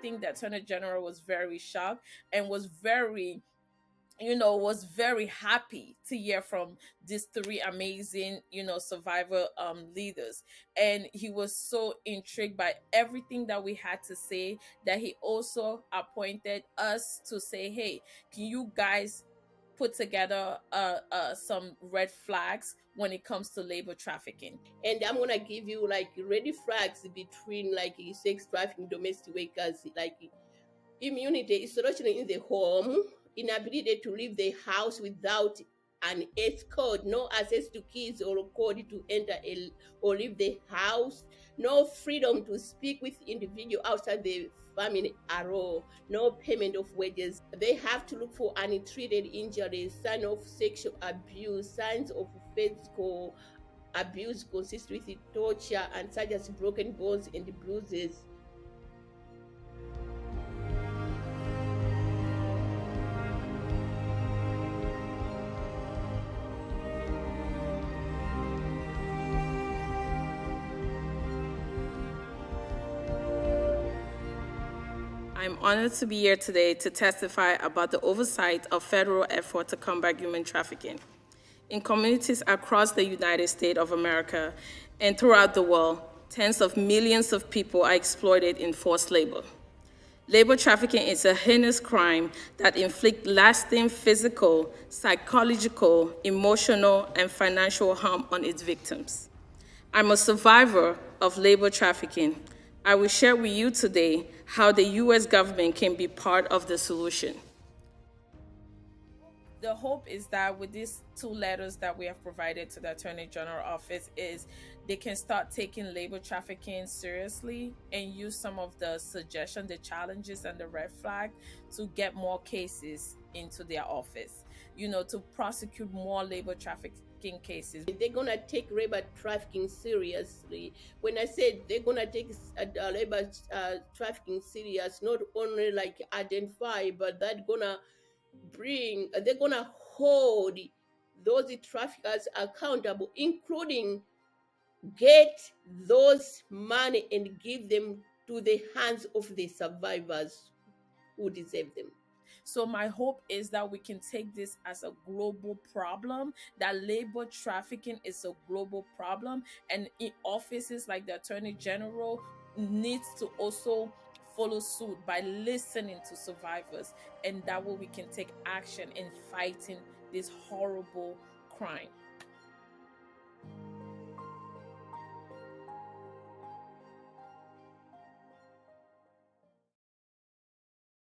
think the Attorney General was very shocked and was very happy to hear from these three amazing, survivor leaders. And he was so intrigued by everything that we had to say that he also appointed us to say, hey, can you guys put together some red flags when it comes to labor trafficking? And I'm gonna give you like red flags between like sex trafficking, domestic workers, like immunity, isolation in the home, inability to leave the house without an escort, no access to keys or code to enter or leave the house, no freedom to speak with individual outside the family at all, no payment of wages. They have to look for untreated injuries, sign of sexual abuse, signs of physical abuse consist with torture and such as broken bones and bruises. I'm honored to be here today to testify about the oversight of federal effort to combat human trafficking. In communities across the United States of America and throughout the world, tens of millions of people are exploited in forced labor. Labor trafficking is a heinous crime that inflicts lasting physical, psychological, emotional, and financial harm on its victims. I'm a survivor of labor trafficking. I will share with you today how the U.S. government can be part of the solution. The hope is that with these two letters that we have provided to the Attorney General office is they can start taking labor trafficking seriously and use some of the suggestions, the challenges, and the red flag to get more cases into their office, to prosecute more labor trafficking cases. They're gonna take labor trafficking seriously. When I said they're gonna take labor trafficking serious, not only like identify, but they're gonna hold those traffickers accountable, including get those money and give them to the hands of the survivors who deserve them. So my hope is that we can take this as a global problem, that labor trafficking is a global problem, and in offices like the Attorney General needs to also follow suit by listening to survivors, and that way we can take action in fighting this horrible crime.